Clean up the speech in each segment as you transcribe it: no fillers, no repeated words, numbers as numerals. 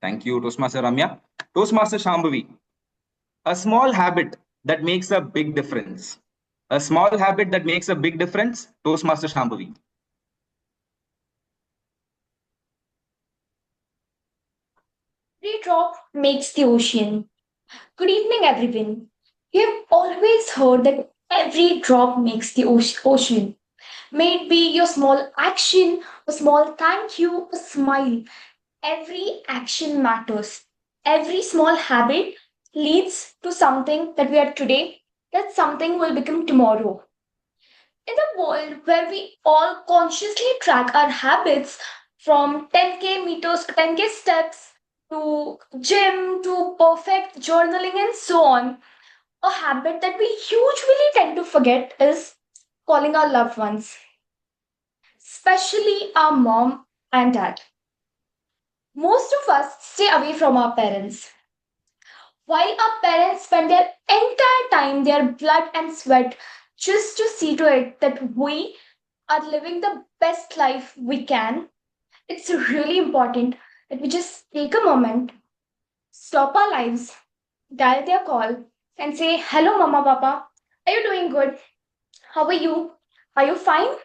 Thank you, Toastmaster Ramya. Toastmaster Shambhavi. A small habit that makes a big difference. A small habit that makes a big difference. Toastmaster Shambhavi. Every drop makes the ocean. Good evening, everyone. You have always heard that every drop makes the ocean. May it be your small action, a small thank you, a smile. Every action matters. Every small habit leads to something that we are today, that something will become tomorrow. In a world where we all consciously track our habits from 10k meters, 10k steps to gym to perfect journaling and so on, a habit that we usually tend to forget is calling our loved ones, especially our mom and dad. Most of us stay away from our parents. While our parents spend their entire time, their blood and sweat, just to see to it that we are living the best life we can, it's really important that we just take a moment, stop our lives, dial their call, and say, "Hello, Mama, Papa. Are you doing good? How are you? Are you fine?"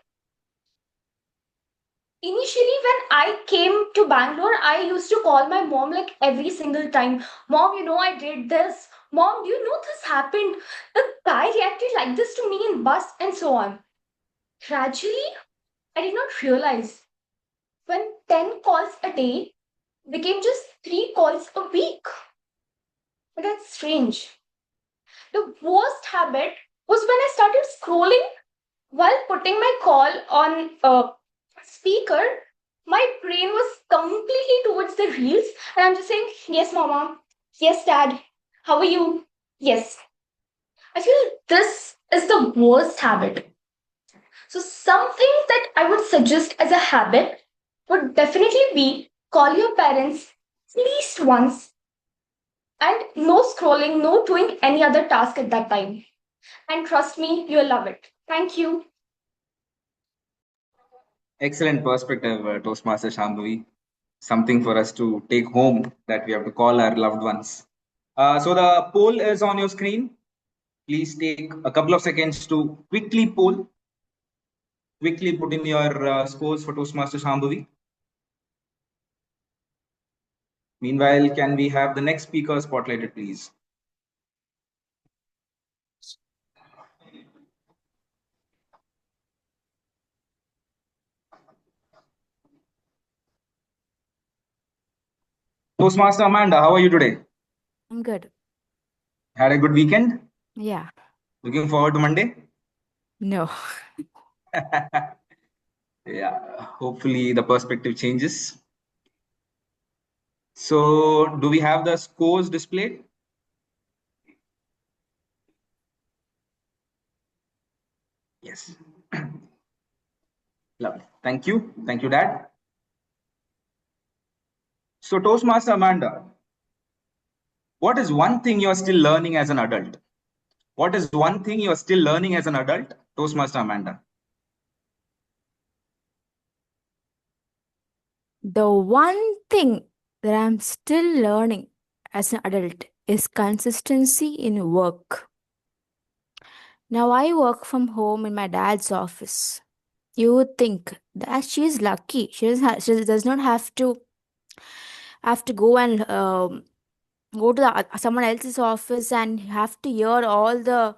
Initially, when I came to Bangalore, I used to call my mom like every single time. "Mom, I did this. Mom, do you know this happened? The guy reacted like this to me in bus," and so on. Gradually, I did not realize when 10 calls a day became just 3 calls a week. But that's strange. The worst habit was when I started scrolling while putting my call on a speaker. My brain was completely towards the reels, and I'm just saying, "Yes, Mama. Yes, Dad. How are you?" Yes. I feel this is the worst habit. So, something that I would suggest as a habit would definitely be call your parents at least once, and no scrolling, no doing any other task at that time. And trust me, you'll love it. Thank you. Excellent perspective, Toastmaster Shambhavi. Something for us to take home that we have to call our loved ones. So the poll is on your screen. Please take a couple of seconds to quickly poll, quickly put in your scores for Toastmaster Shambhavi. Meanwhile, can we have the next speaker spotlighted, please? Toastmaster Amanda, how are you today? I'm good. Had a good weekend? Yeah. Looking forward to Monday? No. Yeah, hopefully the perspective changes. So, do we have the scores displayed? Yes. Lovely. Thank you. Thank you, Dad. So, Toastmaster Amanda, what is one thing you're still learning as an adult? What is one thing you're still learning as an adult, Toastmaster Amanda? The one thing that I'm still learning as an adult is consistency in work. Now I work from home in my dad's office. You would think that she's lucky. She does not have to go and go to someone else's office and have to hear all the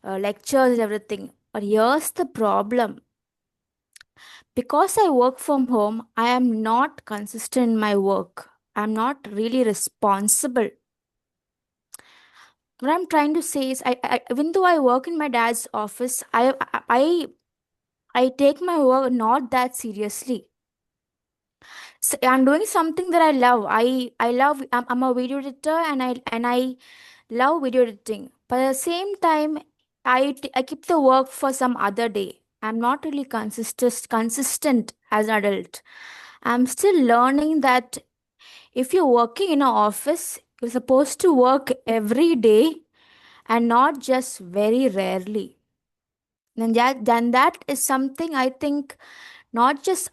lectures and everything. But here's the problem. Because I work from home, I am not consistent in my work. I'm not really responsible. What I'm trying to say is, even though I work in my dad's office, I take my work not that seriously. So I'm doing something that I love. I love. I'm a video editor, and I love video editing. But at the same time, I keep the work for some other day. I'm not really consistent as an adult. I'm still learning that if you're working in an office, you're supposed to work every day and not just very rarely. Then that is something I think not just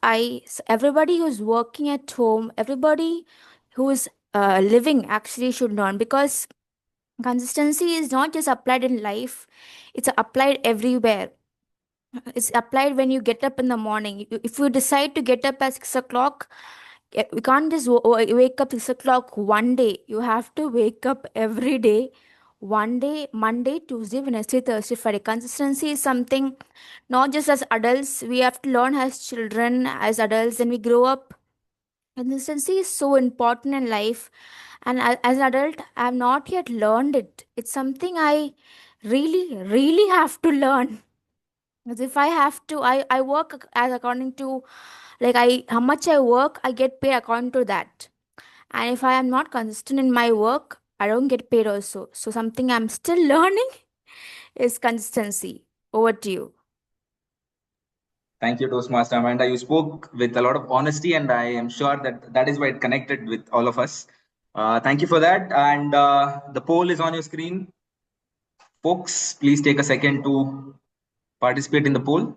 everybody who's working at home, everybody who is living actually should learn, because consistency is not just applied in life, it's applied everywhere. It's applied when you get up in the morning. If you decide to get up at 6 o'clock, we can't just wake up 6 o'clock one day. You have to wake up every day. One day, Monday, Tuesday, Wednesday, Thursday, Friday. Consistency is something not just as adults, we have to learn as children, as adults, and we grow up. Consistency is so important in life. And as an adult, I have not yet learned it. It's something I really, really have to learn. Because if I have to, I work as according to, like, I how much I work, I get paid according to that. And if I am not consistent in my work, I don't get paid also. So something I'm still learning is consistency. Over to you. Thank you, Toastmaster Amanda. You spoke with a lot of honesty, and I am sure that that is why it connected with all of us. Thank you for that. And the poll is on your screen. Folks, please take a second to participate in the poll.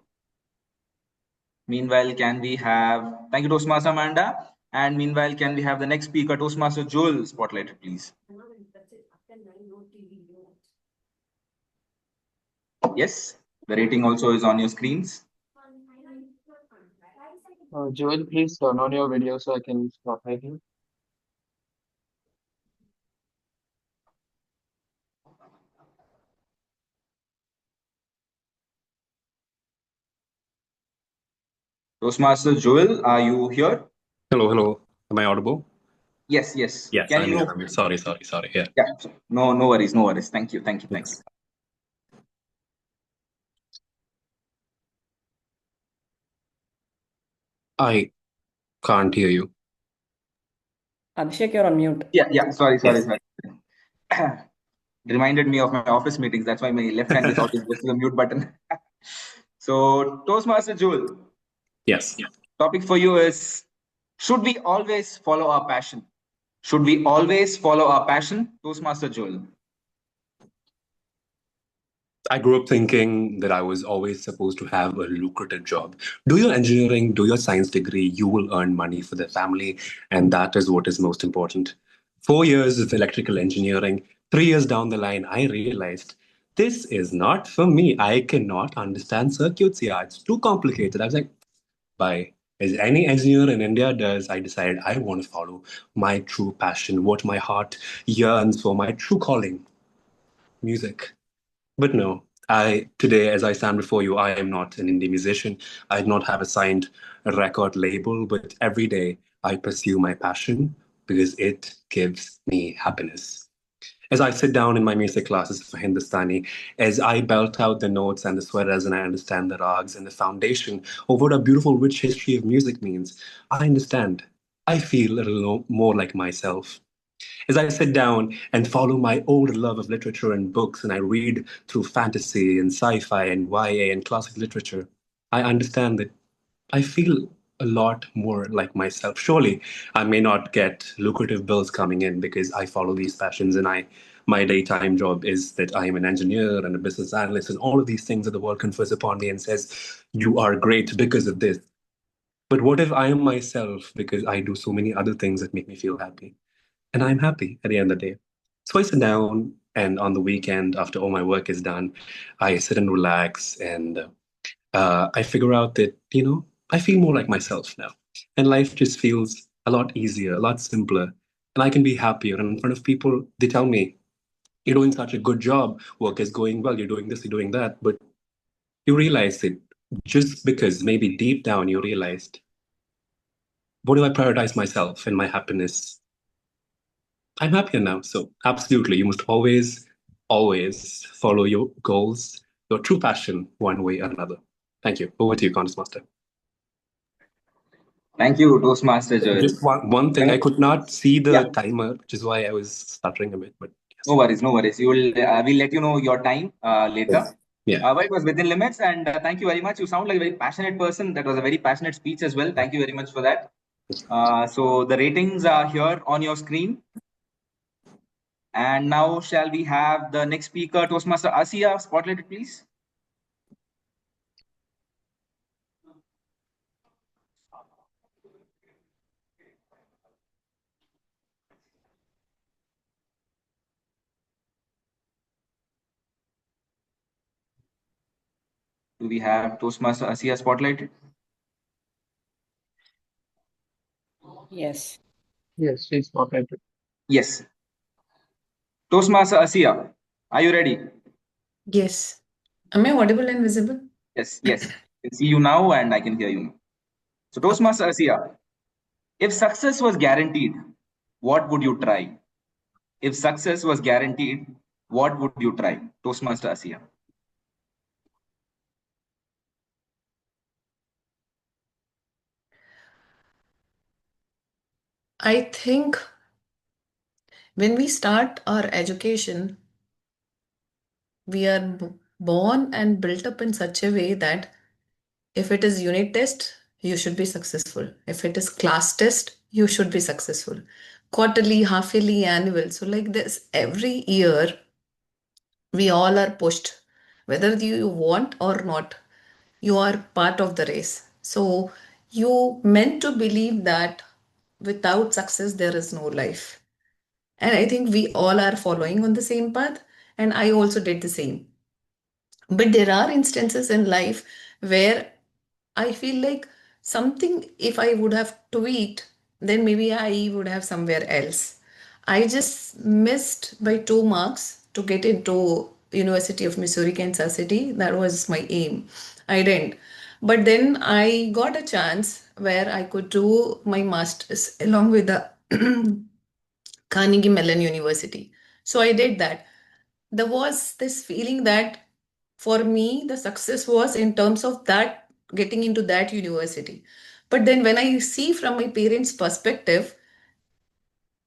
Meanwhile, can we have, thank you, Toastmaster Amanda. And meanwhile, can we have the next speaker, Toastmaster Joel, spotlighted, please? Yes, the rating also is on your screens. Joel, please turn on your video so I can stop making. Toastmaster Joel, are you here? Hello, hello. Am I audible? Yes, yes. Yes, Can I'm here. you? I'm here. Sorry. Yeah. Yeah. No, no worries, no worries. Thank you, thank you, thank you. Yes. I can't hear you. Abhishek, you're on mute. Yeah, yeah. Sorry, sorry, Yes. sorry. Reminded me of my office meetings. That's why my left hand is always goes to the mute button. So, Toastmaster Joel, Yes. topic for you is: should we always follow our passion? Should we always follow our passion, Toastmaster Joel? I grew up thinking that I was always supposed to have a lucrative job. Do your engineering, do your science degree, you will earn money for the family, and that is what is most important. 4 years of electrical engineering, 3 years down the line, I realized this is not for me. I cannot understand circuits. Yeah, it's too complicated. I was like, by as any engineer in India does, I decided I want to follow my true passion, what my heart yearns for, my true calling, music. But no, I today, as I stand before you, I am not an indie musician. I do not have a signed record label, but every day I pursue my passion because it gives me happiness. As I sit down in my music classes for Hindustani, as I belt out the notes and the sweras and I understand the rags and the foundation of what a beautiful, rich history of music means, I understand. I feel a little more like myself. As I sit down and follow my old love of literature and books, and I read through fantasy and sci fi and YA and classic literature, I understand that I feel a lot more like myself. Surely I may not get lucrative bills coming in because I follow these passions and my daytime job is that I am an engineer and a business analyst and all of these things that the world confers upon me and says, you are great because of this. But what if I am myself because I do so many other things that make me feel happy? And I'm happy at the end of the day. So I sit down and on the weekend, after all my work is done, I sit and relax and I figure out that, I feel more like myself now. And life just feels a lot easier, a lot simpler. And I can be happier. And in front of people, they tell me, you're doing such a good job. Work is going well. You're doing this, you're doing that. But you realize that just because maybe deep down you realized, what do I prioritize myself and my happiness? I'm happier now. So absolutely, you must always, always follow your goals, your true passion, one way or another. Thank you. Over to you, Contest Master. Thank you, Toastmaster Joel. Just one thing, I Thank- could not see Yeah, the timer, which is why I was stuttering a bit. But no yes, worries, no worries. You will, we'll let you know your time later. yes, yeah. But it was within limits, and thank you very much. You sound like a very passionate person. That was a very passionate speech as well. Thank you very much for that. So the ratings are here on your screen. And now, shall we have the next speaker, Toastmaster Asiya, spotlighted, please? Do we have Toastmaster Asia spotlighted? Yes. Yes, she's spotlighted. Yes. Toastmaster Asia, are you ready? Yes. Am I audible and visible? Yes, yes. I can see you now and I can hear you now. So, Okay. Toastmaster Asia, if success was guaranteed, what would you try? If success was guaranteed, what would you try? Toastmaster Asia. I think when we start our education, we are born and built up in such a way that if it is unit test, you should be successful. If it is class test, you should be successful. Quarterly, half yearly, annual. So, like this, every year we all are pushed, whether you want or not, you are part of the race. So, you meant to believe that without success, there is no life. And I think we all are following on the same path. And I also did the same. But there are instances in life where I feel like something, if I would have tweaked, then maybe I would have somewhere else. I just missed by 2 marks to get into University of Missouri, Kansas City. That was my aim. I didn't. But then I got a chance where I could do my master's along with the Carnegie Mellon University. So I did that. There was this feeling that for me, the success was in terms of that getting into that university. But then when I see from my parents' perspective,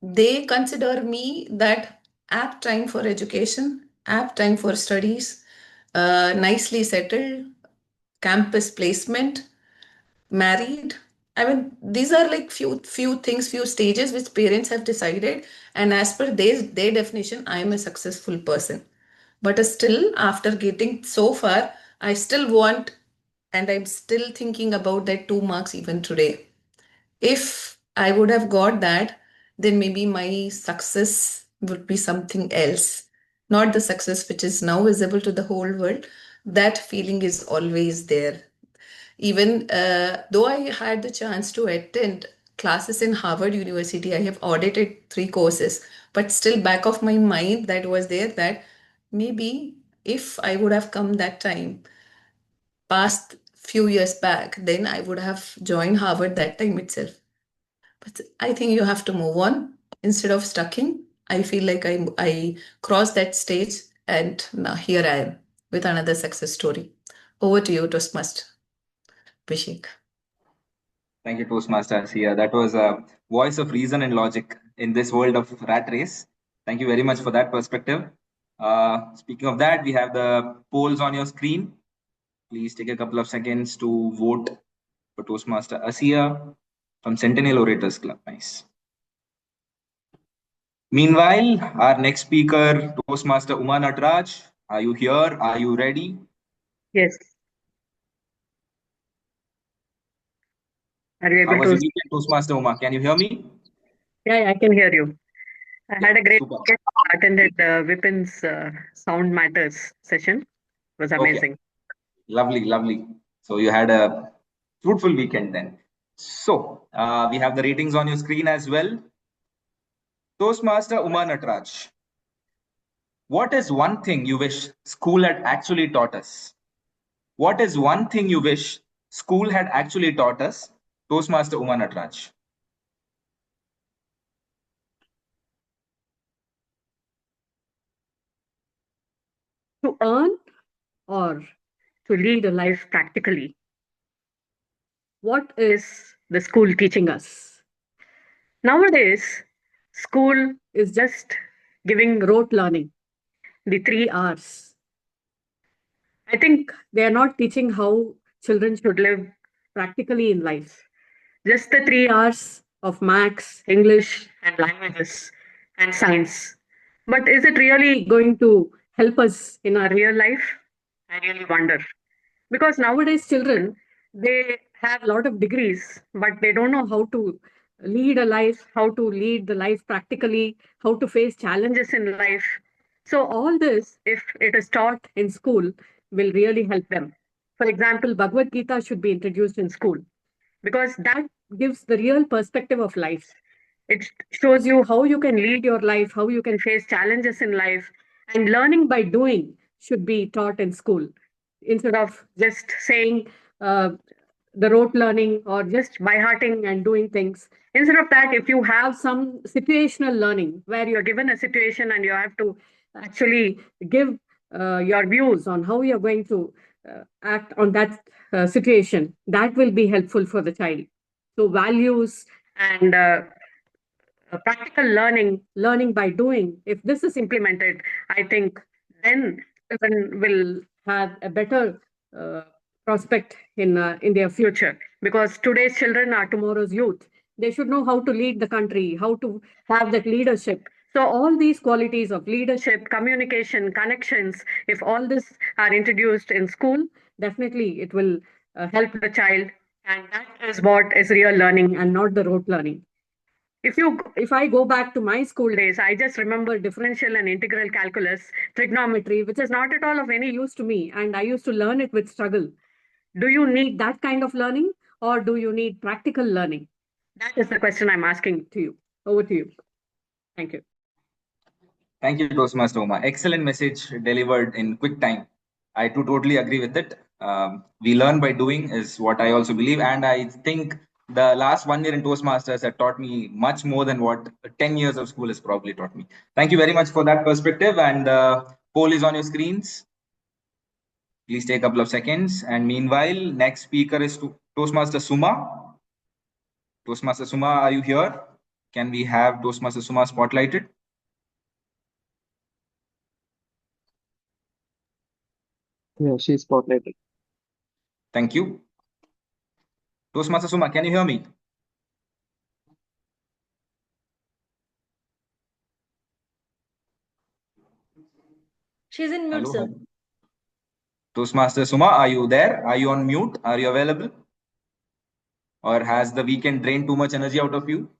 they consider me that apt time for education, apt time for studies, nicely settled, campus placement, married. I mean, these are like few things, few stages which parents have decided, and as per their definition, I am a successful person. But still, after getting so far, I still want, and I'm still thinking about that 2 marks even today. If I would have got that, then maybe my success would be something else, not the success which is now visible to the whole world. That feeling is always there. Even though I had the chance to attend classes in Harvard University, I have audited 3 courses, but still back of my mind that was there that maybe if I would have come that time, past few years back, then I would have joined Harvard that time itself. But I think you have to move on instead of stucking. I feel like I crossed that stage and now here I am with another success story. Over to you, Toastmaster Abhishek. Thank you, Toastmaster Asia. That was a voice of reason and logic in this world of rat race. Thank you very much for that perspective. Speaking of that, we have the polls on your screen. Please take a couple of seconds to vote for Toastmaster Asia from Centennial Orators Club. Nice. Meanwhile, our next speaker, Toastmaster Uma Natraj, are you here? Are you ready? Yes. Are you How able was to? your weekend, Toastmaster Uma? Can you hear me? Yeah, I can hear you. I Yeah, had a great super. weekend. I attended Vipin's Sound Matters session. It was Okay, amazing. lovely, lovely. So you had a fruitful weekend then. So we have the ratings on your screen as well. Toastmaster Uma Natraj, what is one thing you wish school had actually taught us? What is one thing you wish school had actually taught us? Toastmaster Uma Natraj. To earn or to lead a life practically, what is the school teaching us? Nowadays, school is just giving rote learning, the 3 R's. I think they are not teaching how children should live practically in life. Just the 3 R's of maths, English, and languages and science. But is it really going to help us in our real life? I really wonder. Because nowadays, children, they have a lot of degrees, but they don't know how to lead a life, how to lead the life practically, how to face challenges in life. So, all this, if it is taught in school, will really help them. For example, Bhagavad Gita should be introduced in school because that gives the real perspective of life. It shows you how you can lead your life, how you can face challenges in life, and learning by doing should be taught in school instead of just saying the rote learning or just by hearting and doing things. Instead of that, if you have some situational learning where you're given a situation and you have to actually give your views on how you're going to act on that situation, that will be helpful for the child. So, values and practical learning, learning by doing, if this is implemented, I think then children will have a better uh, prospect in their future. Because today's children are tomorrow's youth. They should know how to lead the country, how to have that leadership. So all these qualities of leadership, communication, connections, if all this are introduced in school, definitely it will help the child. And that is what is real learning and not the rote learning. If I go back to my school days, I just remember differential and integral calculus, trigonometry, which is not at all of any use to me, and I used to learn it with struggle. Do you need that kind of learning, or do you need practical learning? That is the question I'm asking to you. Over to you. Thank you. Thank you, Toastmaster Uma. Excellent message delivered in quick time. I too totally agree with it. We learn by doing is what I also believe, and I think the last 1 year in Toastmasters have taught me much more than what 10 years of school has probably taught me. Thank you very much for that perspective. And the poll is on your screens. Please take a couple of seconds. And meanwhile, next speaker is Toastmaster Suma. Toastmaster Suma, are you here? Can we have Toastmaster Suma spotlighted? Yeah, she's spotlighted. Thank you. Toastmaster Suma, can you hear me? She's in mute, Hello, sir. hello. Toastmaster Suma, are you there? Are you on mute? Are you available? Or has the weekend drained too much energy out of you?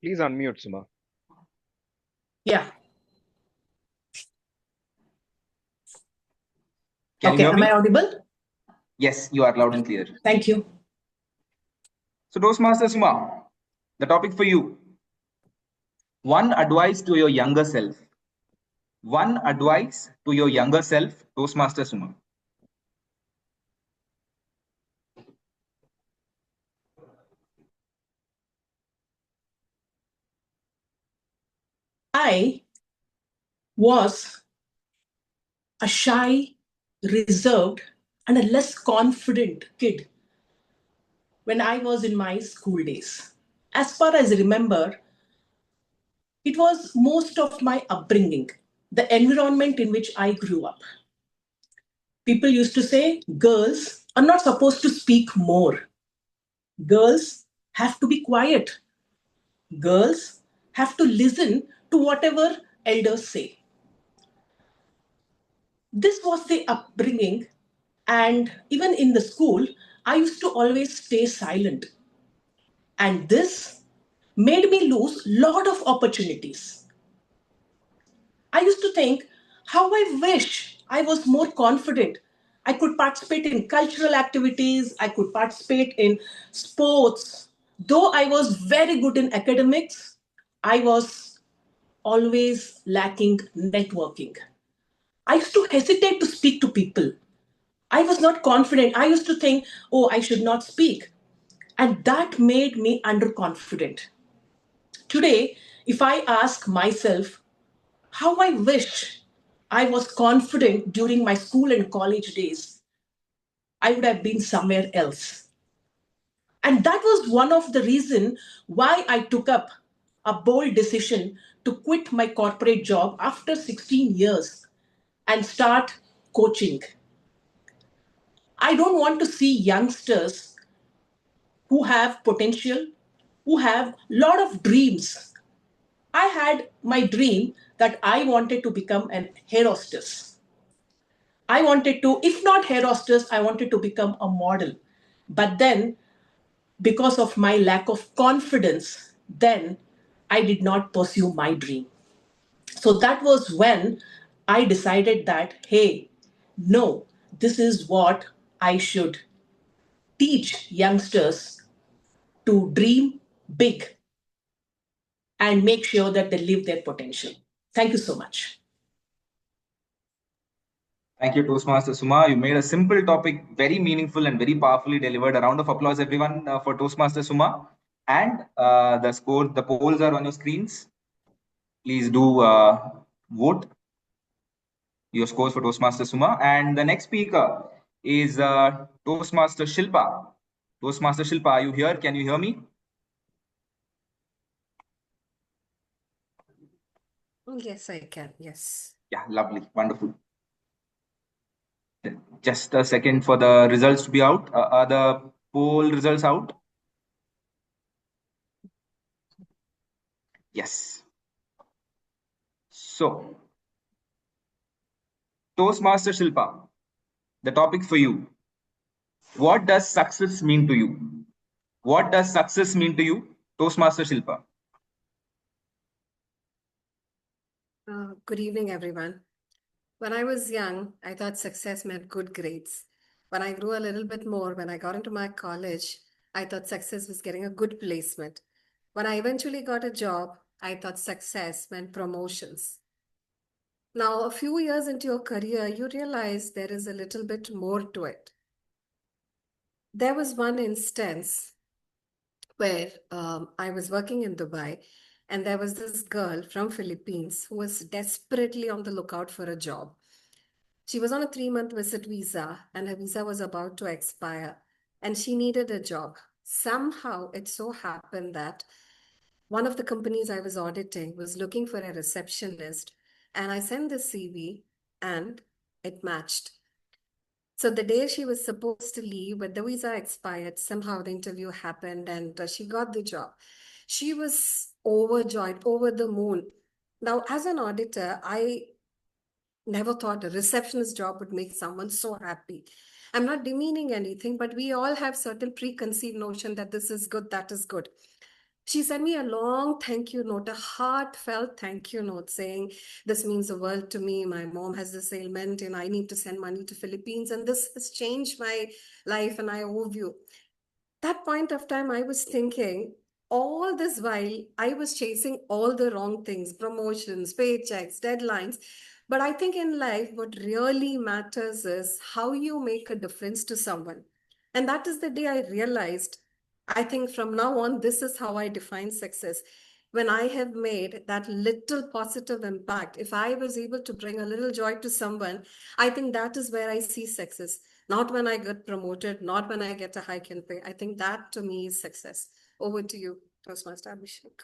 Please unmute, Suma. Yeah. Can Okay, you hear am me? I audible? Yes, you are loud and clear. Thank you. So, Toastmaster Suma, the topic for you. One advice to your younger self. One advice to your younger self, Toastmaster Suma. I was a shy, reserved, and a less confident kid when I was in my school days. As far as I remember, it was most of my upbringing, the environment in which I grew up. People used to say girls are not supposed to speak more. Girls have to be quiet. Girls have to listen to whatever elders say. This was the upbringing, and even in the school, I used to always stay silent. And this made me lose a lot of opportunities. I used to think how I wish I was more confident. I could participate in cultural activities, I could participate in sports. Though I was very good in academics, I was always lacking networking. I used to hesitate to speak to people. I was not confident. I used to think, oh, I should not speak. And that made me underconfident. Today, if I ask myself how I wish I was confident during my school and college days, I would have been somewhere else. And that was one of the reasons why I took up a bold decision to quit my corporate job after 16 years and start coaching. I don't want to see youngsters who have potential, who have a lot of dreams. I had my dream that I wanted to become an hair hostess. I wanted to, if not hair hostess, I wanted to become a model. But then, because of my lack of confidence, then I did not pursue my dream. So that was when I decided that, hey, no, this is what I should teach youngsters to dream big and make sure that they live their potential. Thank you so much. Thank you, Toastmaster Suma. You made a simple topic very meaningful and very powerfully delivered. A round of applause, everyone, for Toastmaster Suma. And the polls are on your screens. Please do vote your scores for Toastmaster Suma. And the next speaker is Toastmaster Shilpa. Toastmaster Shilpa, are you here? Can you hear me? Yes, I can. Yes. Yeah, lovely. Wonderful. Just a second for the results to be out. Are the poll results out? Yes. So, Toastmaster Shilpa, the topic for you. What does success mean to you? What does success mean to you, Toastmaster Shilpa? Good evening, everyone. When I was young, I thought success meant good grades. When I grew a little bit more, when I got into my college, I thought success was getting a good placement. When I eventually got a job, I thought success meant promotions. Now, a few years into your career, you realize there is a little bit more to it. There was one instance where I was working in Dubai, and there was this girl from Philippines who was desperately on the lookout for a job. She was on a 3-month visit visa, and her visa was about to expire, and she needed a job. Somehow, it so happened that one of the companies I was auditing was looking for a receptionist, and I sent the CV, and it matched. So the day she was supposed to leave, but the visa expired, somehow the interview happened and she got the job. She was overjoyed, over the moon. Now, as an auditor, I never thought a receptionist job would make someone so happy. I'm not demeaning anything, but we all have certain preconceived notion that this is good, that is good. She sent me a long thank you note, a heartfelt thank you note saying, this means the world to me. My mom has this ailment and I need to send money to Philippines and this has changed my life and I owe you. That point of time, I was thinking, all this while, I was chasing all the wrong things, promotions, paychecks, deadlines. But I think in life, what really matters is how you make a difference to someone. And that is the day I realized, I think from now on, this is how I define success. When I have made that little positive impact, if I was able to bring a little joy to someone, I think that is where I see success. Not when I get promoted, not when I get a hike in pay. I think that to me is success. Over to you, Toastmaster Abhishek.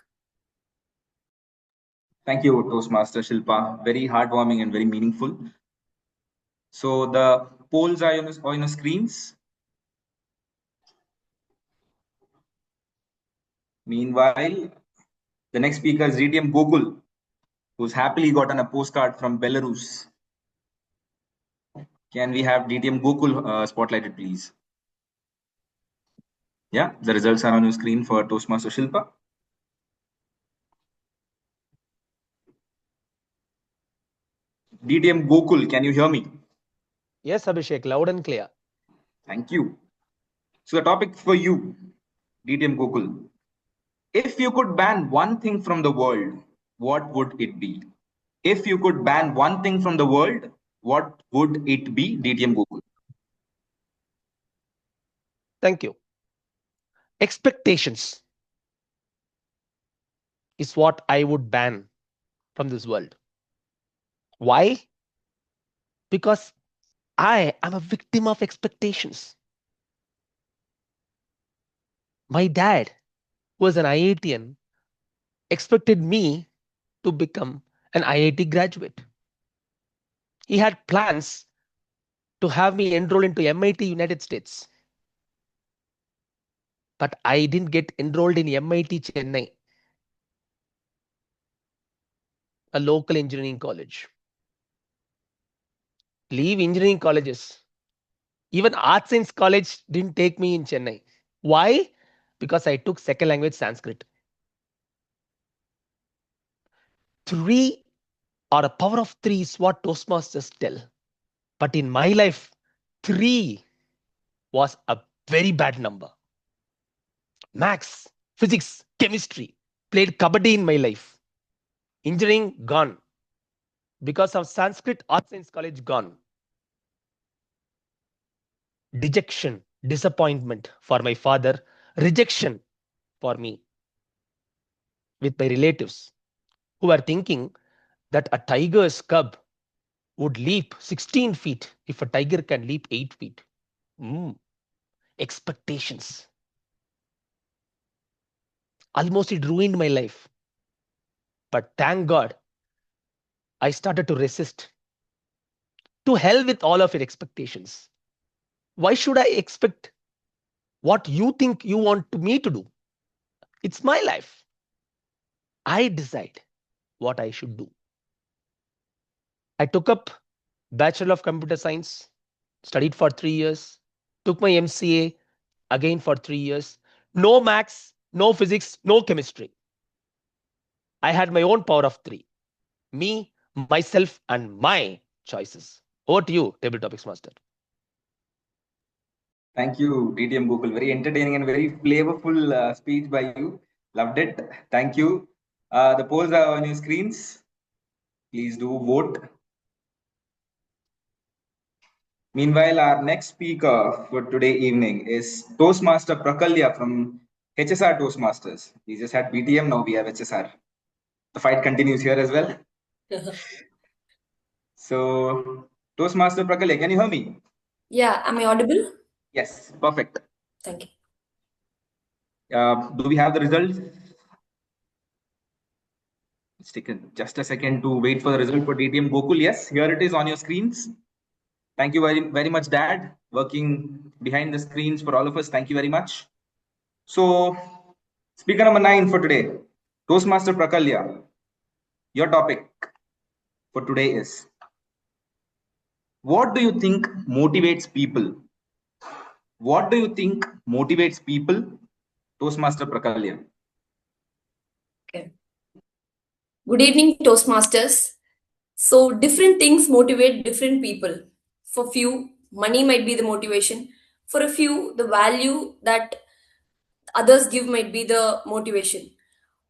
Thank you, Toastmaster Shilpa. Very heartwarming and very meaningful. So the polls are on your screens. Meanwhile, the next speaker is DTM Gokul, who's happily gotten a postcard from Belarus. Can we have DTM Gokul spotlighted, please? Yeah, the results are on your screen for Toastmaster Shilpa. DTM Gokul, can you hear me? Yes, Abhishek, loud and clear. Thank you. So the topic for you, DTM Gokul. If you could ban one thing from the world, what would it be? If you could ban one thing from the world, what would it be, DTM Gokul? Thank you. Expectations is what I would ban from this world. Why? Because I am a victim of expectations. My dad, who was an IITian, expected me to become an IIT graduate. He had plans to have me enroll into MIT United States. But I didn't get enrolled in MIT Chennai, a local engineering college. Leave engineering colleges. Even Arts Science College didn't take me in Chennai. Why? Because I took second language Sanskrit. 3 or a power of 3 is what Toastmasters tell. But in my life, 3 was a very bad number. Maths, physics, chemistry played kabaddi in my life. Engineering gone. Because of Sanskrit Art Science College gone. Dejection, disappointment for my father, rejection for me with my relatives who are thinking that a tiger's cub would leap 16 feet if a tiger can leap 8 feet. Expectations. Almost it ruined my life. But thank God, I started to resist. To hell with all of your expectations. Why should I expect what you think you want me to do? It's my life. I decide what I should do. I took up Bachelor of Computer Science, studied for 3 years, took my MCA again for 3 years. No maths, no physics, no chemistry. I had my own power of 3. Me, myself, and my choices. Over to you, Table Topics Master. Thank you, TTM Gokul. Very entertaining and very flavorful speech by you. Loved it. Thank you. The polls are on your screens. Please do vote. Meanwhile, our next speaker for today evening is Toastmaster Prakalya from HSR Toastmasters. We just had BTM, now we have HSR. The fight continues here as well. So, Toastmaster Prakalya, can you hear me? Yeah, am I audible? Yes, perfect. Thank you. Do we have the results? Let's take just a second to wait for the result for DTM Gokul. Yes, here it is on your screens. Thank you very, very much, Dad, working behind the screens for all of us. Thank you very much. So, speaker number 9 for today, Toastmaster Prakalya. Your topic for today is, what do you think motivates people? What do you think motivates people? Toastmaster Prakalya. Okay. Good evening, Toastmasters. So, different things motivate different people. For few, money might be the motivation. For a few, the value that others give might be the motivation.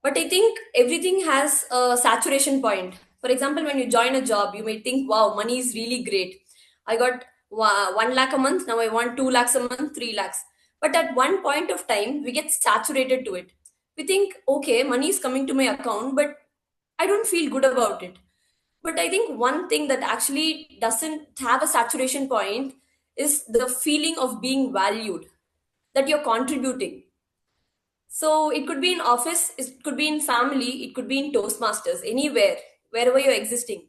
But I think everything has a saturation point. For example, when you join a job, you may think, wow, money is really great. I got 1 lakh a month, now I want 2 lakhs a month, 3 lakhs. But at one point of time, we get saturated to it. We think, okay, money is coming to my account, but I don't feel good about it. But I think one thing that actually doesn't have a saturation point is the feeling of being valued, that you're contributing. So it could be in office, it could be in family, it could be in Toastmasters, anywhere, wherever you're existing.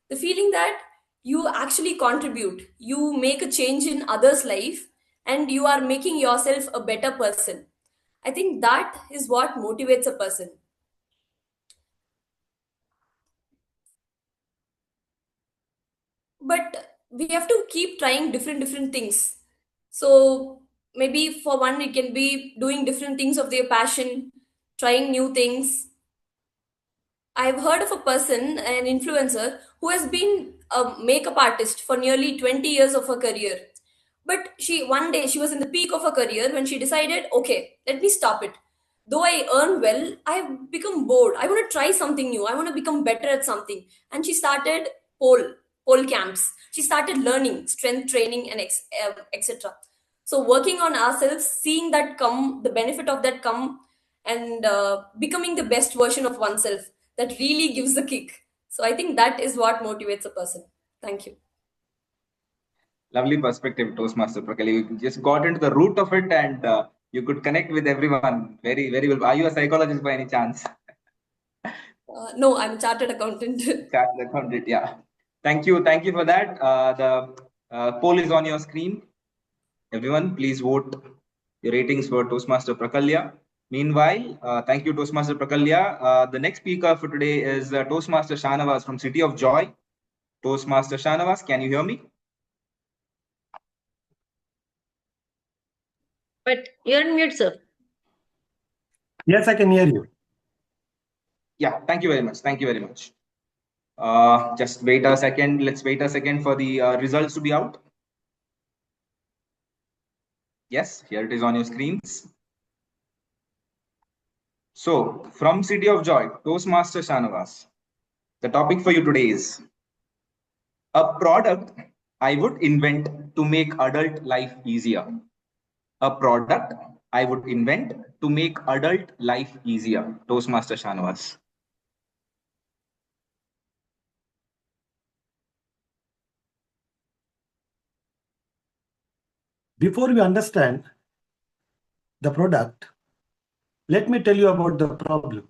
The feeling that you actually contribute, you make a change in others' life, and you are making yourself a better person. I think that is what motivates a person. But we have to keep trying different things. So maybe for one, it can be doing different things of their passion, trying new things. I've heard of a person, an influencer, who has been a makeup artist for nearly 20 years of her career. But she one day she was in the peak of her career when she decided, okay, let me stop it. Though I earn well, I've become bored. I want to try something new. I want to become better at something. And she started pole camps. She started learning strength training and etc. So working on ourselves, seeing that come, the benefit of that come, and becoming the best version of oneself, that really gives a kick. So I think that is what motivates a person. Thank you. Lovely perspective, Toastmaster Prakalya. You just got into the root of it and you could connect with everyone very, very well. Are you a psychologist by any chance? No, I'm a chartered accountant. Chartered accountant, yeah. Thank you. Thank you for that. The poll is on your screen. Everyone, please vote your ratings for Toastmaster Prakalya. Meanwhile, thank you, Toastmaster Prakalya. The next speaker for today is Toastmaster Shanavas from City of Joy. Toastmaster Shanavas, can you hear me? But you're on mute, sir. Yes, I can hear you. Yeah, thank you very much. Thank you very much. Just wait a second. Let's wait a second for the results to be out. Yes, here it is on your screens. So, from City of Joy, Toastmaster Shanavas, the topic for you today is a product I would invent to make adult life easier. A product I would invent to make adult life easier. Toastmaster Shanavas. Before we understand the product, let me tell you about the problem.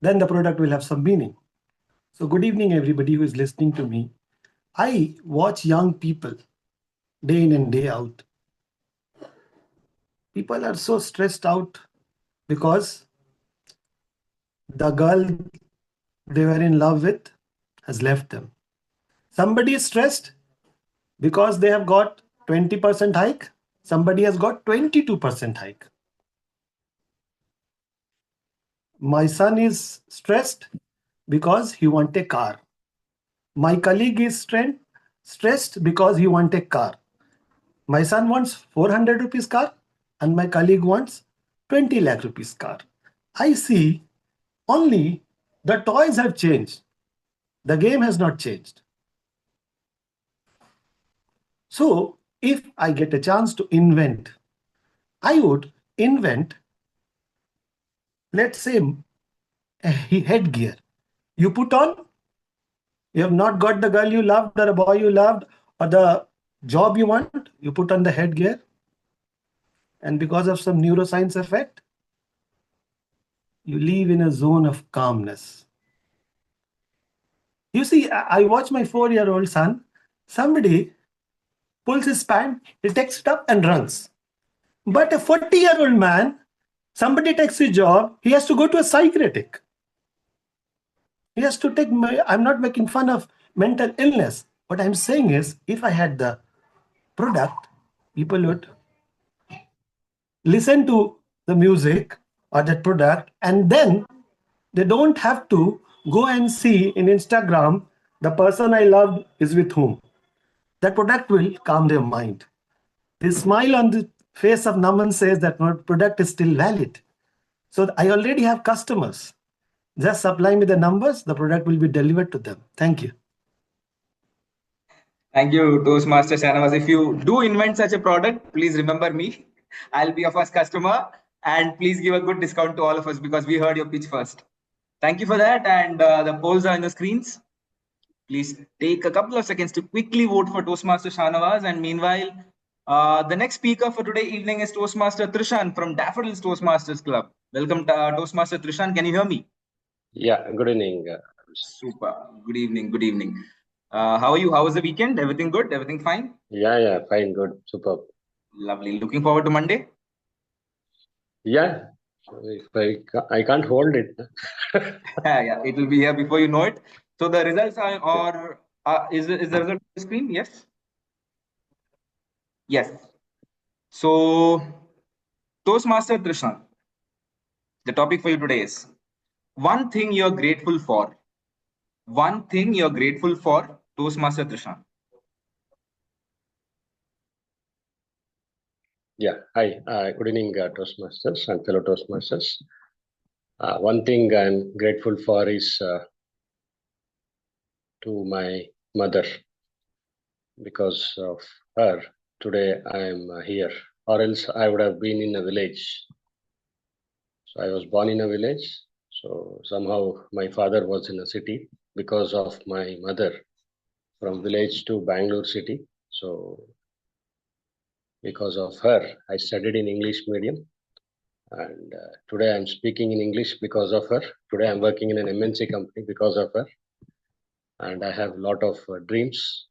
Then the product will have some meaning. So good evening, everybody who is listening to me. I watch young people day in and day out. People are so stressed out because the girl they were in love with has left them. Somebody is stressed because they have got 20% hike. Somebody has got 22% hike. My son is stressed because he wants a car. My colleague is stressed because he wants a car. My son wants 400 rupees car and my colleague wants 20 lakh rupees car. I see only the toys have changed. The game has not changed. So if I get a chance to invent, I would invent, let's say, a headgear. You put on, you have not got the girl you loved or a boy you loved or the job you want, you put on the headgear. And because of some neuroscience effect, you live in a zone of calmness. You see, I watch my 4-year-old son. Somebody pulls his pant, he takes it up and runs. But a 40-year-old man, somebody takes his job, he has to go to a psychiatric. He has to take, I'm not making fun of mental illness. What I'm saying is, if I had the product, people would listen to the music or that product, and then they don't have to go and see in Instagram the person I loved is with whom. That product will calm their mind. The smile on the face of Naman says that my product is still valid. So I already have customers. Just supply me the numbers, the product will be delivered to them. Thank you. Thank you, Toastmaster Shanavas. If you do invent such a product, please remember me. I'll be your first customer. And please give a good discount to all of us because we heard your pitch first. Thank you for that. And the polls are on the screens. Please take a couple of seconds to quickly vote for Toastmaster Shanavas. And meanwhile, the next speaker for today evening is Toastmaster Trishan from Daffodils Toastmasters Club. Welcome, Toastmaster Trishan. Can you hear me? Yeah, good evening. Super. Good evening. Good evening. How are you? How was the weekend? Everything good? Everything fine? Yeah, fine, good, superb. Lovely. Looking forward to Monday? Yeah, if I can't hold it. Yeah, it will be here before you know it. So the results are, or is the result on the screen? Yes. Yes. So Toastmaster Trishan, the topic for you today is one thing you're grateful for. One thing you're grateful for, Toastmaster Trishan. Yeah, hi, good evening, Toastmasters and fellow Toastmasters. One thing I'm grateful for is to my mother. Because of her, today I am here, or else I would have been in a village. So I was born in a village. So somehow my father was in a city. Because of my mother, from village to Bangalore city. So because of her, I studied in English medium. And today I'm speaking in English because of her. Today I'm working in an MNC company because of her. And I have a lot of dreams.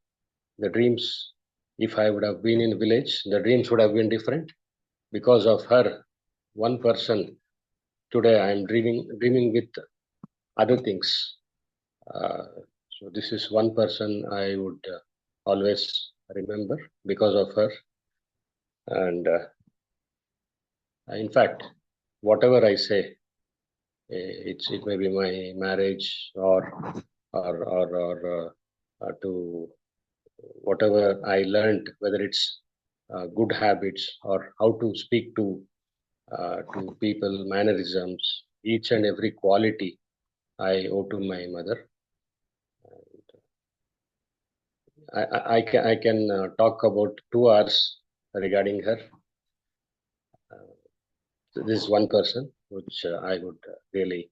The dreams, if I would have been in village, the dreams would have been different. Because of her, one person, today I'm dreaming with other things. So this is one person I would always remember because of her. And in fact, whatever I say, It may be my marriage or to whatever I learned, whether it's good habits or how to speak to people, mannerisms, each and every quality I owe to my mother. I can talk about 2 hours regarding her. This is one person which I would really.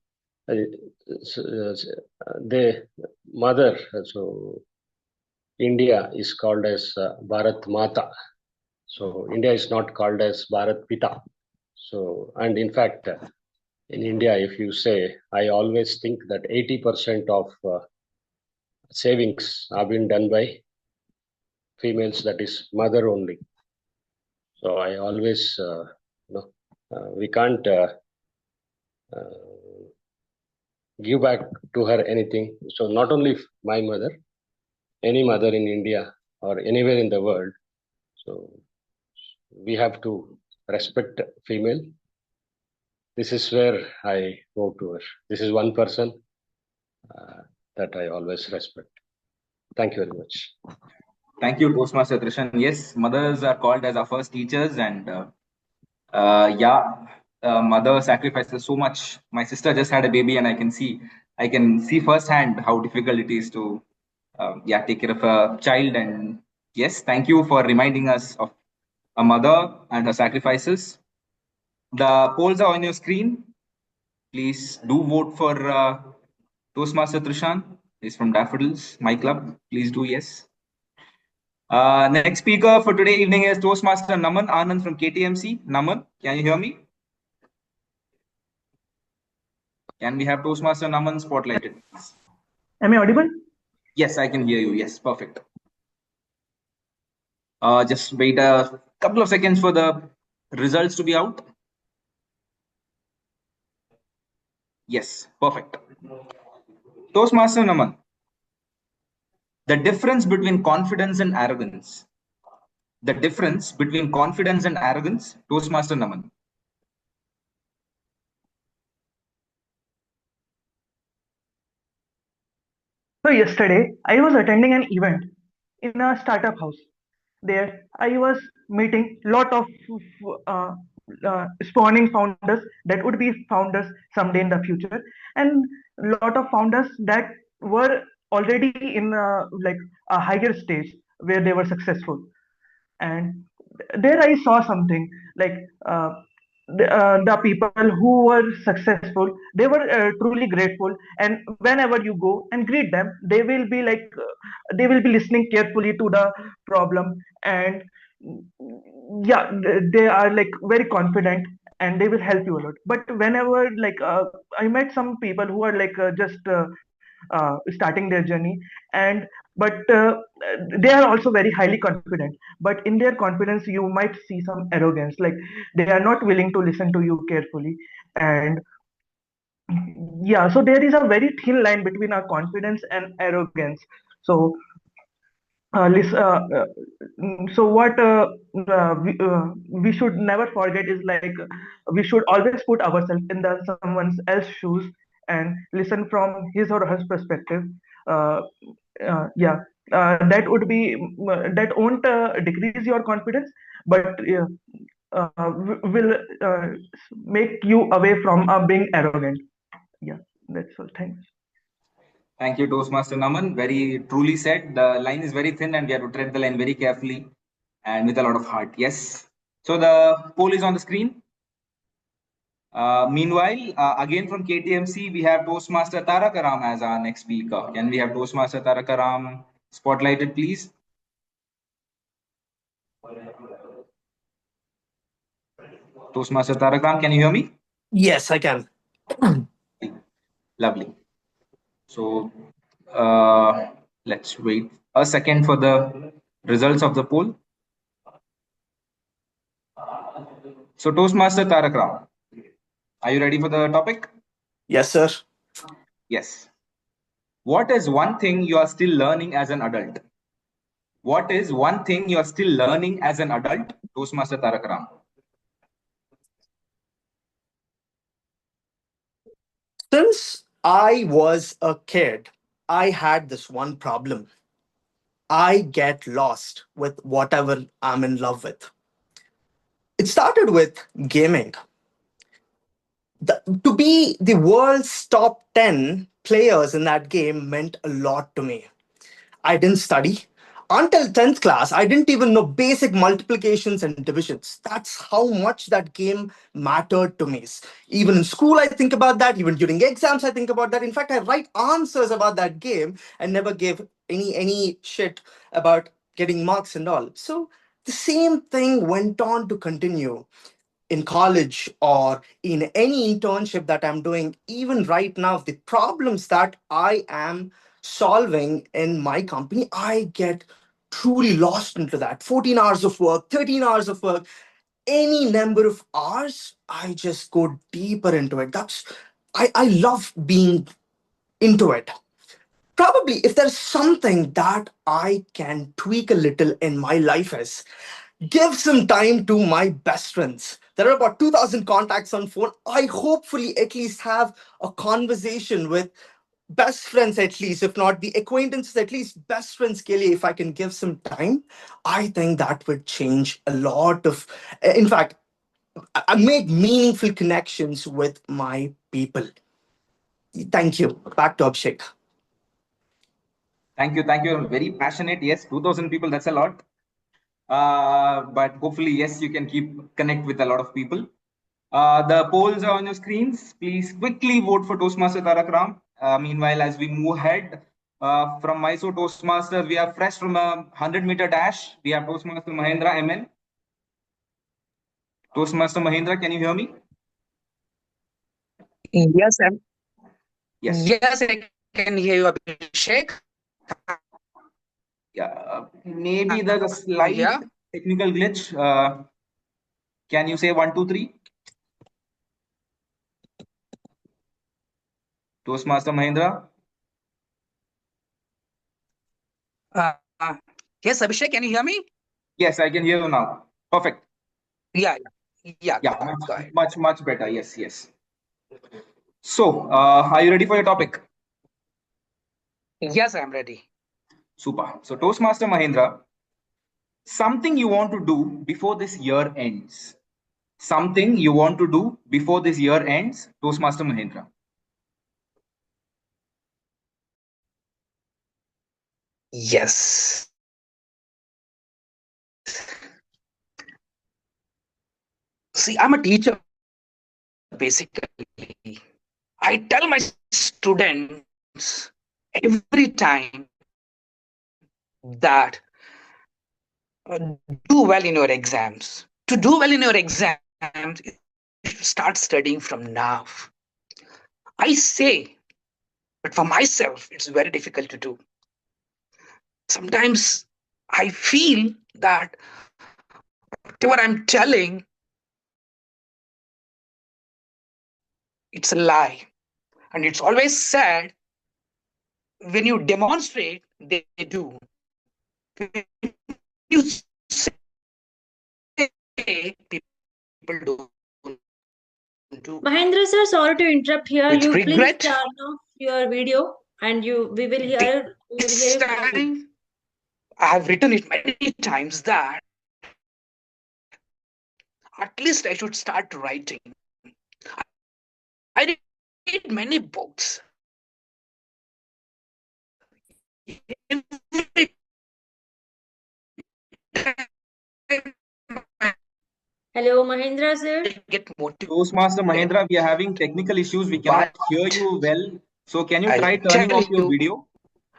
The mother, so India is called as Bharat Mata. So India is not called as Bharat Pita. So, and in fact, in India, if you say, I always think that 80% of savings have been done by females, that is mother only. So I always, we can't give back to her anything. So not only my mother, any mother in India or anywhere in the world. So we have to respect female. This is where I go to her. This is one person that I always respect. Thank you very much. Thank you, Toastmaster Trishan. Yes, mothers are called as our first teachers, and mother sacrifices so much. My sister just had a baby, and I can see firsthand how difficult it is to, take care of a child. And yes, thank you for reminding us of a mother and her sacrifices. The polls are on your screen. Please do vote for Toastmaster Trishan. He's from Daffodils, my club. Please do yes. Next speaker for today evening is Toastmaster Naman Anand from KTMC. Naman, can you hear me? Can we have Toastmaster Naman spotlighted, please? Am I audible? Yes, I can hear you. Yes, perfect. Just wait a couple of seconds for the results to be out. Yes, perfect. Toastmaster Naman, the difference between confidence and arrogance. The difference between confidence and arrogance, Toastmaster Naman. So yesterday I was attending an event in a startup house. There I was meeting lot of uh, spawning founders that would be founders someday in the future, and lot of founders that were already in like a higher stage where they were successful. And there I saw something like the people who were successful, they were truly grateful, and whenever you go and greet them, they will be like they will be listening carefully to the problem. And yeah, they are like very confident and they will help you a lot. But whenever like I met some people who are like just starting their journey, and but they are also very highly confident, but in their confidence you might see some arrogance, like they are not willing to listen to you carefully. And yeah, so there is a very thin line between our confidence and arrogance. So so what we should never forget is like we should always put ourselves in the someone else's shoes and listen from his or her perspective. uh, yeah, that would be that won't decrease your confidence, but will make you away from being arrogant. Yeah, that's all. Thanks. Thank you, Toastmaster Naman. Very truly said. The line is very thin and we have to tread the line very carefully and with a lot of heart. Yes. So the poll is on the screen. Meanwhile, again from KTMC, we have Toastmaster Tarakaram as our next speaker. Can we have Toastmaster Tarakaram spotlighted, please? Toastmaster Tarakaram, can you hear me? Yes, I can. Lovely. So let's wait a second for the results of the poll. So Toastmaster Tarakaram, are you ready for the topic? Yes, sir. Yes. What is one thing you are still learning as an adult? What is one thing you are still learning as an adult? Toastmaster Tarakaram. Since I was a kid, I had this one problem. I get lost with whatever I'm in love with. It started with gaming. To be the world's top 10 players in that game meant a lot to me. I didn't study. Until 10th class, I didn't even know basic multiplications and divisions. That's how much that game mattered to me. Even in school, I think about that. Even during exams, I think about that. In fact, I write answers about that game and never gave any shit about getting marks and all. So the same thing went on to continue in college or in any internship that I'm doing, even right now, the problems that I am solving in my company, I get truly lost into that. 14 hours of work, 13 hours of work, any number of hours, I just go deeper into it. I love being into it. Probably if there's something that I can tweak a little in my life is give some time to my best friends. There are about 2,000 contacts on phone. I hopefully at least have a conversation with best friends, at least, if not the acquaintances, at least best friends, Kelly. If I can give some time, I think that would change a lot of, in fact, I make meaningful connections with my people. Thank you. Back to Abhishek. Thank you. Thank you. Very passionate. Yes, 2,000 people, that's a lot. But hopefully, yes, you can keep connect with a lot of people. The polls are on your screens. Please quickly vote for Toastmaster Tarak Ram. Meanwhile, as we move ahead, from Mysore Toastmasters, we have fresh from a 100-meter dash. We have Toastmaster Mahendra MN. Toastmaster Mahendra, can you hear me? Yes, Yes. yes, I can hear you, Abhishek. Yeah, maybe there's a I'm slight here. technical glitch. Can you say 1, 2, 3? Toastmaster Mahendra? Uh, yes, Abhishek, can you hear me? Yes, I can hear you now. Perfect. Yeah, Yeah, go ahead. much better. Yes, yes. So, are you ready for your topic? Yes, I'm ready. Super. So, Toastmaster Mahendra, something you want to do before this year ends. Something you want to do before this year ends, Toastmaster Mahendra. Yes. See, I'm a teacher, basically. I tell my students every time that do well in your exams. To do well in your exams, you should start studying from now. I say, but for myself, it's very difficult to do. Sometimes I feel that whatever I'm telling, it's a lie. And it's always said when you demonstrate, they do. When you say, people don't do. Mahendra sir, sorry to interrupt here. With You please regret, turn off your video and we will hear this you clearly. time I have written it many times that at least I should start writing. I read many books. Hello, Mahendra sir. Toastmaster Mahendra, we are having technical issues. We cannot hear you well. So, can you try turning off your video?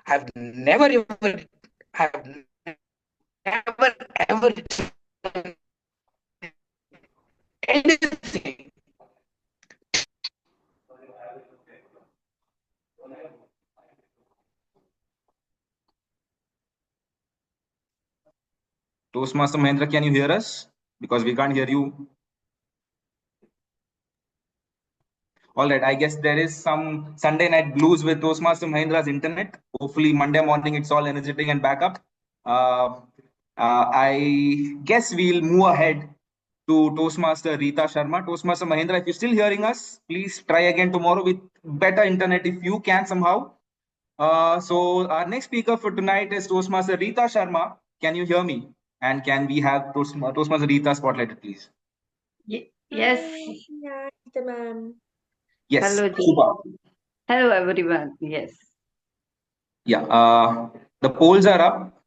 I've never ever done anything. Toastmaster Mahendra, can you hear us? Because we can't hear you. All right, I guess there is some Sunday night blues with Toastmaster Mahendra's internet. Hopefully, Monday morning it's all energetic and back up. I guess we'll move ahead to Toastmaster Rita Sharma. Toastmaster Mahendra, if you're still hearing us, please try again tomorrow with better internet if you can somehow. So our next speaker for tonight is Toastmaster Rita Sharma. Can you hear me? And can we have Toastmaster Rita spotlighted, please? Yes. Ma'am. Yes. Hello, Ji. Super. Hello, everyone. Yes. Yeah. The polls are up,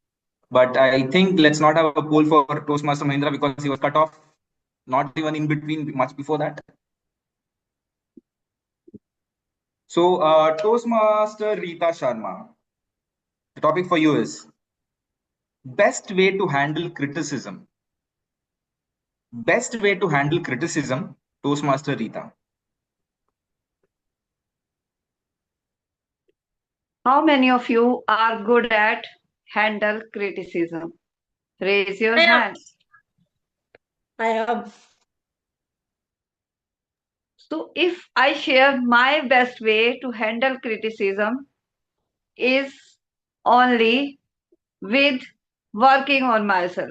but I think let's not have a poll for Toastmaster Mahindra because he was cut off. Not even in between, much before that. So, Toastmaster Rita Sharma, the topic for you is best way to handle criticism. Best way to handle criticism, Toastmaster Rita. How many of you are good at handle criticism? Raise your hand. I am. So if I share my best way to handle criticism is only with working on myself.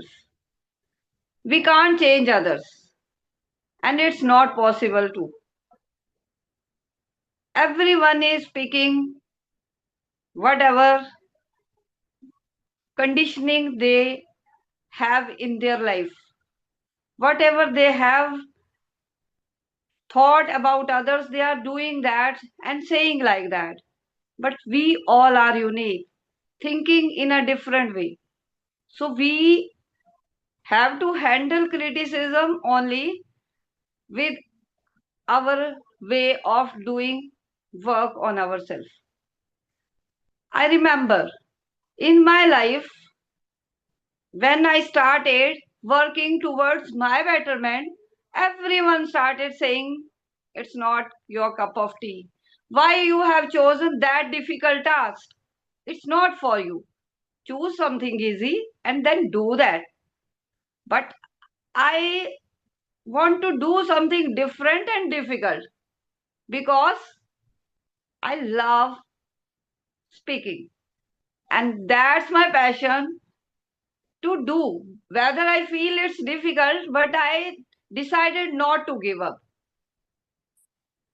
We can't change others, and it's not possible to. Everyone is speaking whatever conditioning they have in their life. Whatever they have thought about others, they are doing that and saying like that. But we all are unique, thinking in a different way. So we have to handle criticism only with our way of doing work on ourselves. I remember in my life when I started working towards my betterment, everyone started saying it's not your cup of tea. Why you have chosen that difficult task? It's not for you. Choose something easy and then do that. But I want to do something different and difficult because I love speaking. And that's my passion to do. Whether I feel it's difficult, but I decided not to give up.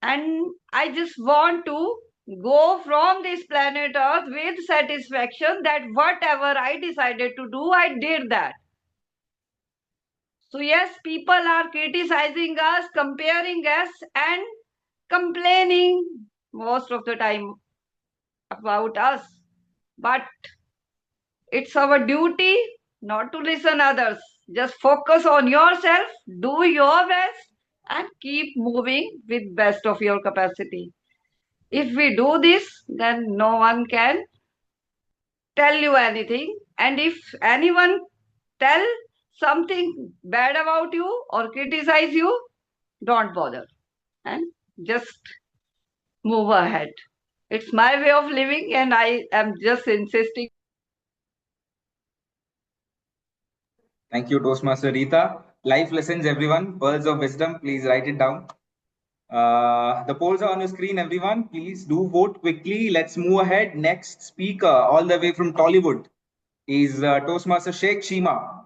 And I just want to go from this planet Earth with satisfaction that whatever I decided to do, I did that. So, yes, people are criticizing us, comparing us, and complaining most of the time about us. But it's our duty not to listen others. Just focus on yourself, do your best, and keep moving with best of your capacity. If we do this, then no one can tell you anything. And if anyone tell something bad about you or criticize you, don't bother and just move ahead. It's my way of living, and I am just insisting. Thank you, Toastmaster Rita. Life lessons, everyone. Pearls of wisdom. Please write it down. The polls are on your screen, everyone. Please do vote quickly. Let's move ahead. Next speaker, all the way from Tollywood, is Toastmaster Sheikh Shima.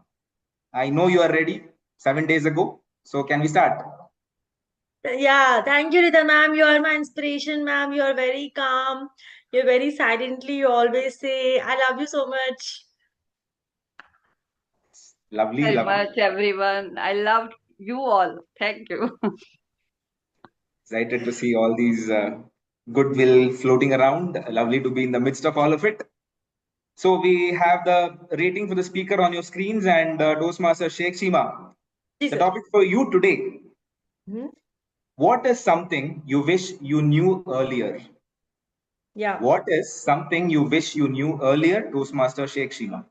I know you are ready 7 days ago. So, can we start? Yeah, thank you, Rita ma'am. You are my inspiration, ma'am. You are very calm. You're very silently. You always say, I love you so much. Lovely, Very lovely. much, everyone. I loved you all. Thank you. Excited to see all these goodwill floating around. Lovely to be in the midst of all of it. So we have the rating for the speaker on your screens and Toastmaster Sheikh Shima. The topic for you today. What is something you wish you knew earlier? Yeah. What is something you wish you knew earlier, Toastmaster Sheikh Shima?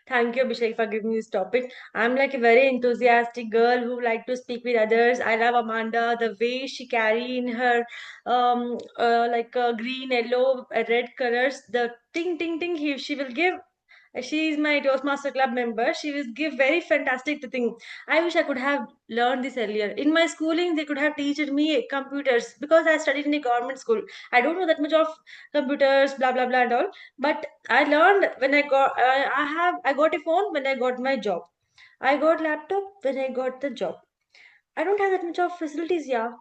Thank you, Abhishek, for giving me this topic. I'm like a very enthusiastic girl who like to speak with others. I love Amanda, the way she carry in her green, yellow, red colors. The ting ting ting she will give. She is my Toastmaster Club member. She will give very fantastic thing. I wish I could have learned this earlier. In my schooling, they could have taught me computers because I studied in a government school. I don't know that much of computers, blah blah blah and all. But I learned when I got I got a phone when I got my job. I got laptop when I got the job. I don't have that much of facilities, yeah.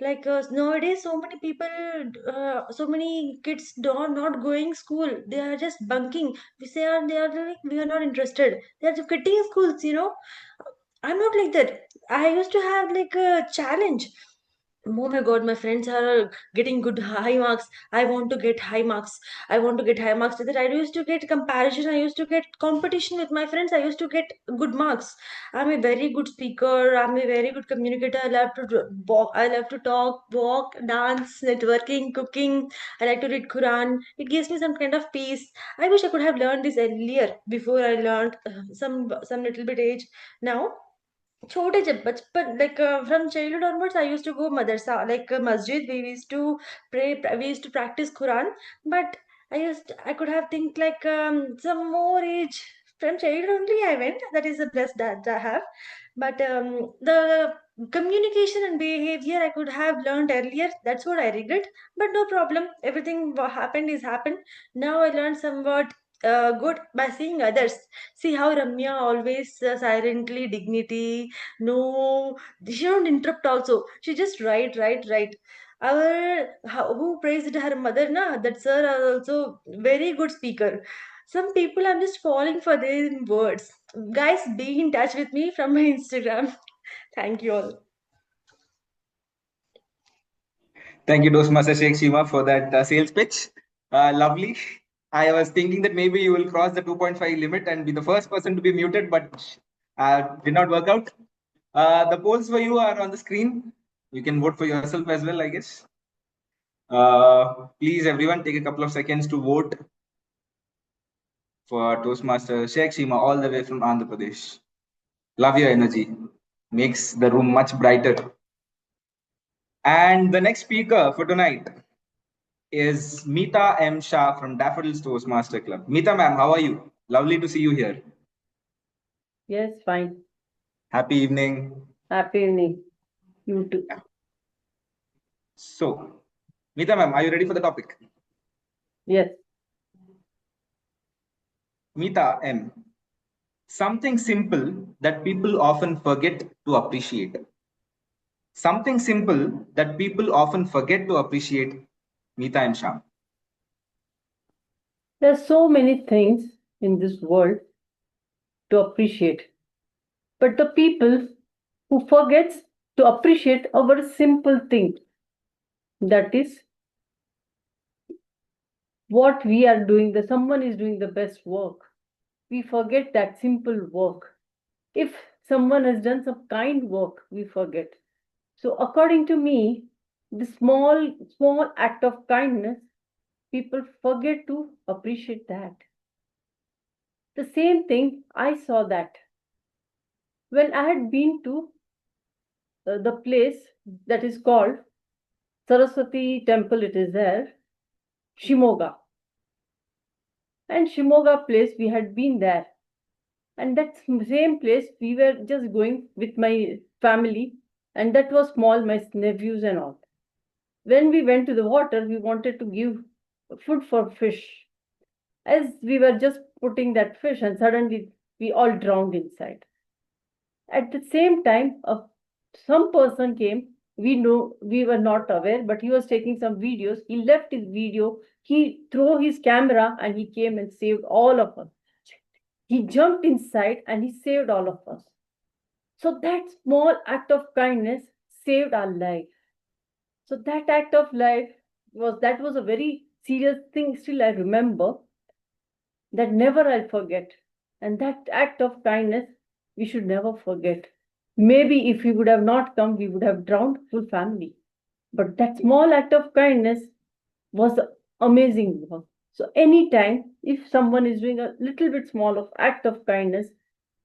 Like nowadays, so many people, so many kids are not going school. They are just bunking. They are like we are not interested. They are just quitting schools. I'm not like that. I used to have like a challenge. Oh my god, my friends are getting good high marks. I want to get high marks. I want to get high marks. That I used to get comparison. I used to get competition with my friends. I used to get good marks. I'm a very good speaker. I'm a very good communicator. I love to walk. I love to talk, walk, dance, networking, cooking. I like to read Quran. It gives me some kind of peace. I wish I could have learned this earlier before I learned some little bit age. Now छोटे जब बचपन like from childhood onwards I used to go madrasa like masjid we used to pray we used to practice Quran but I could have think like some more age from childhood only I went that is the best that I have but the communication and behavior I could have learned earlier that's what I regret but no problem everything what happened is happened now I learned somewhat good by seeing others. See how Ramya always silently dignity. No, she don't interrupt also. She just write. Who praised her mother, na? That sir are also very good speaker. Some people I'm just falling for their words. Guys, be in touch with me from my Instagram. Thank you all. Thank you, Toastmaster Sheikh Shima, for that sales pitch. Lovely. I was thinking that maybe you will cross the 2.5 limit and be the first person to be muted, but did not work out. The polls for you are on the screen. You can vote for yourself as well, I guess. Please, everyone, take a couple of seconds to vote for Toastmaster Sheikh Shima, all the way from Andhra Pradesh. Love your energy. Makes the room much brighter. And the next speaker for tonight is Meeta M. Shah from Daffodils Toastmaster Club. Meeta ma'am, how are you? Lovely to see you here. Yes, fine. Happy evening. Happy evening. You too. So, Meeta ma'am, are you ready for the topic? Yes. Meeta M. Something simple that people often forget to appreciate. Something simple that people often forget to appreciate. Meeta M. Shah. There are so many things in this world to appreciate. But the people who forgets to appreciate our simple thing, that is what we are doing, that someone is doing the best work. We forget that simple work. If someone has done some kind work, we forget. So according to me, the small act of kindness, people forget to appreciate that. The same thing, I saw that when I had been to the place that is called Saraswati Temple, it is there, Shimoga. And Shimoga place, we had been there. And that same place, we were just going with my family, and that was small, my nephews and all. When we went to the water, we wanted to give food for fish. As we were just putting that fish, and suddenly we all drowned inside. At the same time, some person came. We know we were not aware, but he was taking some videos. He left his video. He threw his camera and he came and saved all of us. He jumped inside and he saved all of us. So that small act of kindness saved our life. So that act of life was a very serious thing. Still, I remember that never I'll forget. And that act of kindness, we should never forget. Maybe if he would have not come, we would have drowned full family. But that small act of kindness was amazing. So anytime, if someone is doing a little bit small of act of kindness,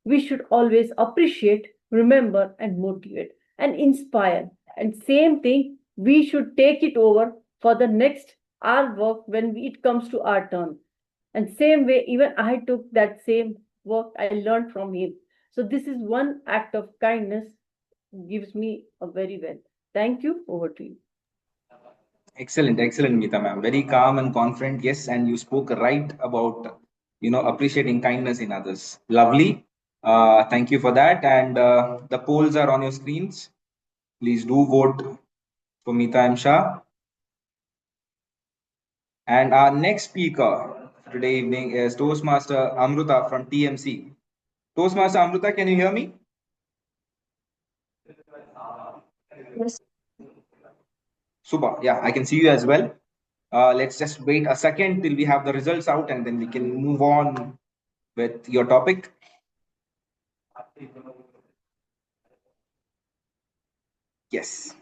we should always appreciate, remember, and motivate and inspire. And same thing, we should take it over for the next our work when it comes to our turn. And same way, even I took that same work, I learned from him. So this is one act of kindness gives me a very well. Thank you. Over to you. Excellent, excellent, Meeta ma'am. Very calm and confident. Yes, and you spoke right about appreciating kindness in others. Lovely. Thank you for that. And the polls are on your screens. Please do vote for Meeta M. Shah. And our next speaker today evening is Toastmaster Amruta from TMC. Toastmaster Amruta, can you hear me? Yes. Super. Yeah, I can see you as well. Let's just wait a second till we have the results out and then we can move on with your topic. Yes.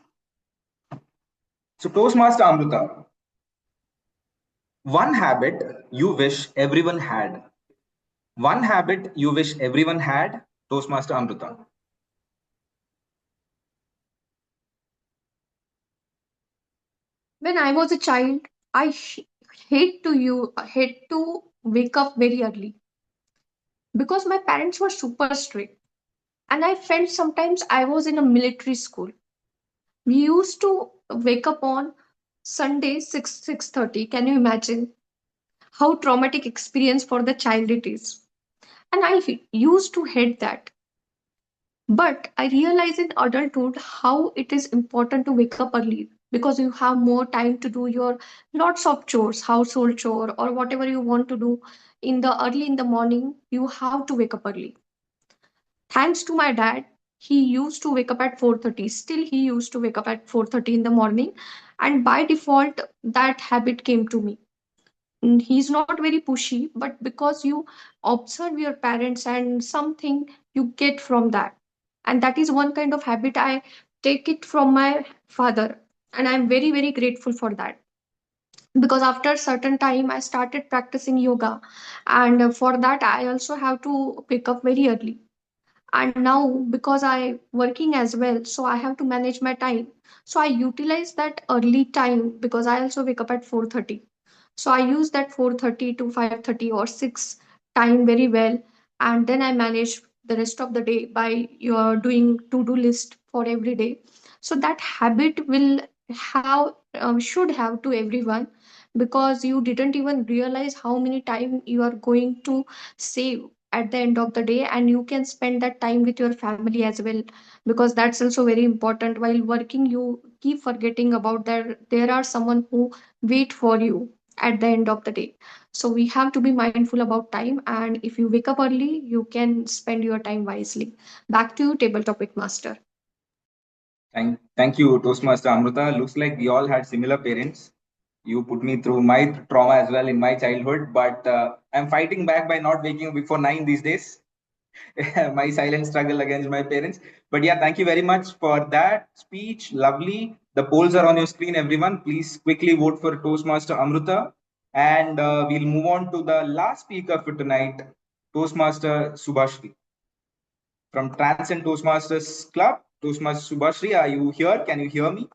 So, Toastmaster Amruta, one habit you wish everyone had. One habit you wish everyone had, Toastmaster Amruta. When I was a child, hate to wake up very early because my parents were super strict, and I felt sometimes I was in a military school. We used to wake up on Sunday 6:30. Can you imagine how traumatic experience for the child it is? And used to hate that. But I realize in adulthood how it is important to wake up early because you have more time to do your lots of chores, household chore or whatever you want to do in the morning, you have to wake up early. Thanks to my dad, he used to wake up at 4:30. Still he used to wake up at 4:30 in the morning, and by default that habit came to me. He's not very pushy, but because you observe your parents and something you get from that, and that is one kind of habit I take it from my father, and I'm very very grateful for that. Because after a certain time I started practicing yoga, and for that I also have to wake up very early. And now because I working as well, so I have to manage my time, so I utilize that early time because I also wake up at 4:30. So I use that 4:30 to 5:30 or 6 time very well, and then I manage the rest of the day by your doing to-do list for every day. So that habit will have should have to everyone, because you didn't even realize how many time you are going to save at the end of the day, and you can spend that time with your family as well, because that's also very important. While working you keep forgetting about that there are someone who wait for you at the end of the day. So we have to be mindful about time, and if you wake up early you can spend your time wisely. Back to you, table topic master. Thank you, Toastmaster Amruta. Looks like we all had similar parents. You put me through my trauma as well in my childhood, but I'm fighting back by not waking up before 9 these days. My silent struggle against my parents. But yeah, thank you very much for that speech. Lovely. The polls are on your screen, everyone. Please quickly vote for Toastmaster Amruta. And we'll move on to the last speaker for tonight, Toastmaster Subhashri from Transcend Toastmasters Club. Toastmaster Subhashri, are you here? Can you hear me?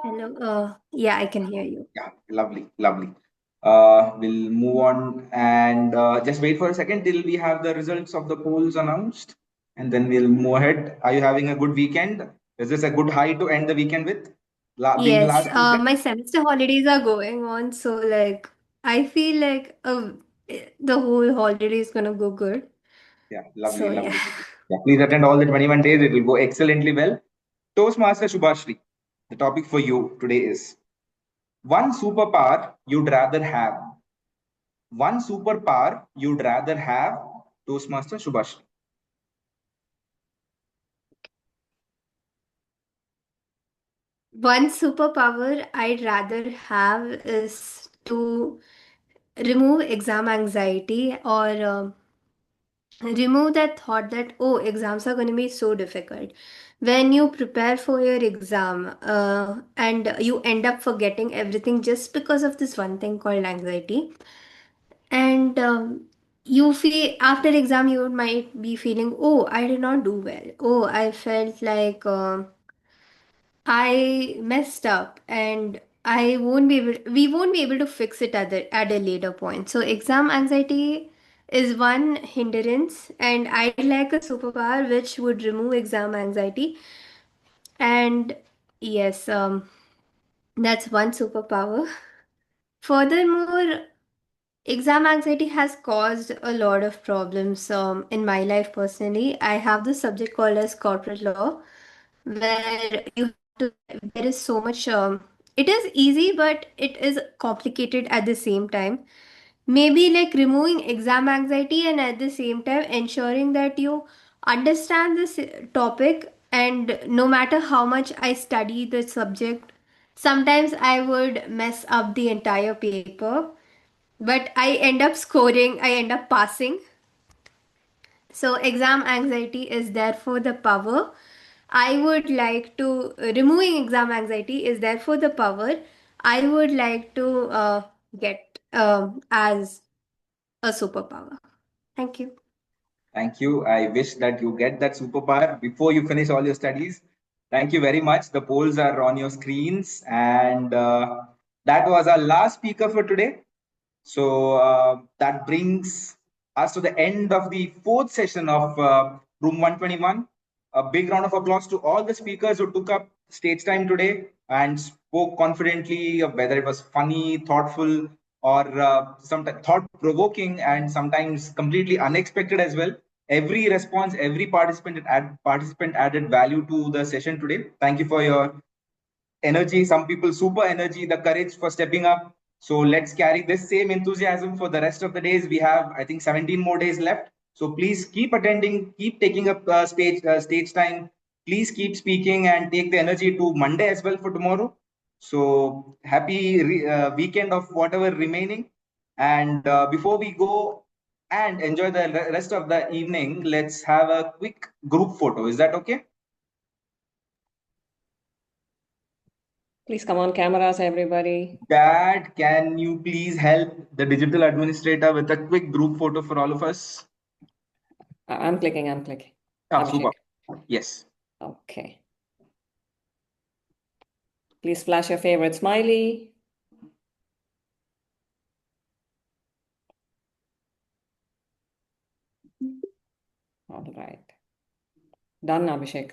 Hello. Yeah, I can hear you. Yeah, lovely, lovely. We'll move on and just wait for a second till we have the results of the polls announced, and then we'll move ahead. Are you having a good weekend? Is this a good high to end the weekend with? Being the Yes, last speaker? my semester holidays are going on, so like I feel like the whole holiday is gonna go good. Yeah, So lovely, yeah. lovely. Yeah, please attend all the 21 days. It will go excellently well. Toastmaster Shubhashri, the topic for you today is one superpower you'd rather have. One superpower you'd rather have, Toastmaster Shubhashri. One superpower I'd rather have is to remove exam anxiety, or remove that thought that, oh, exams are going to be so difficult. When you prepare for your exam and you end up forgetting everything just because of this one thing called anxiety, and you feel after exam you might be feeling, oh, I did not do well, oh, I felt like I messed up, and we won't be able to fix it at a later point. So exam anxiety is one hindrance, and I'd like a superpower which would remove exam anxiety. And yes, that's one superpower. Furthermore, exam anxiety has caused a lot of problems in my life personally. I have this subject called as corporate law, where you have to, there is so much, it is easy, but it is complicated at the same time. Maybe like removing exam anxiety and at the same time ensuring that you understand this topic, and no matter how much I study the subject, sometimes I would mess up the entire paper, but I end up scoring, I end up passing. So exam anxiety is therefore the power. I would like to, removing exam anxiety is therefore the power I would like to get as a superpower. Thank you. Thank you. I wish that you get that superpower before you finish all your studies. Thank you very much. The polls are on your screens, and that was our last speaker for today. So that brings us to the end of the fourth session of Room 121. A big round of applause to all the speakers who took up stage time today and spoke confidently of whether it was funny, thoughtful, or sometimes thought-provoking, and sometimes completely unexpected as well. Every response, every participant added value to the session today. Thank you for your energy, some people super energy, the courage for stepping up. So let's carry this same enthusiasm for the rest of the days. We have, I think, 17 more days left. So please keep attending, keep taking up stage time. Please keep speaking and take the energy to Monday as well for tomorrow. So happy weekend of whatever remaining. And before we go and enjoy the rest of the evening, let's have a quick group photo. Is that okay? Please come on cameras, everybody. Dad, can you please help the digital administrator with a quick group photo for all of us? I'm clicking. Super. Yes. Okay. Please flash your favorite smiley. All right. Done, Abhishek.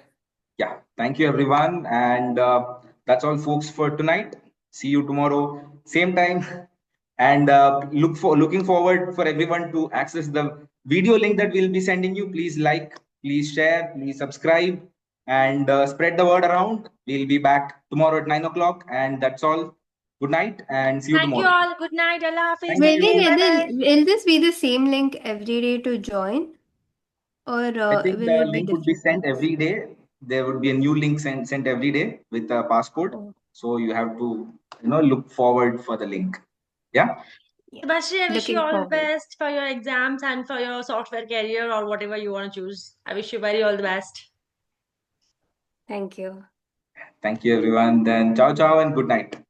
Yeah. Thank you, everyone. And that's all, folks, for tonight. See you tomorrow, same time. And looking forward for everyone to access the video link that we'll be sending you. Please like, please share, please subscribe, and spread the word around. We'll be back tomorrow at 9 o'clock. And that's all. Good night and see you Thank you tomorrow. all. Good night. Allah Hafiz. Thank Take care. Bye bye. Will this be the same link every day to join, or I think will the it be link would be different sent links? every day. There would be a new link sent every day with a passcode. Oh. So you have to, look forward for the link. Yeah. Bashri, I wish you Looking all the forward. best for your exams and for your software career or whatever you want to choose. I wish you very all the best. Thank you. Thank you, everyone. Then ciao, ciao, and good night.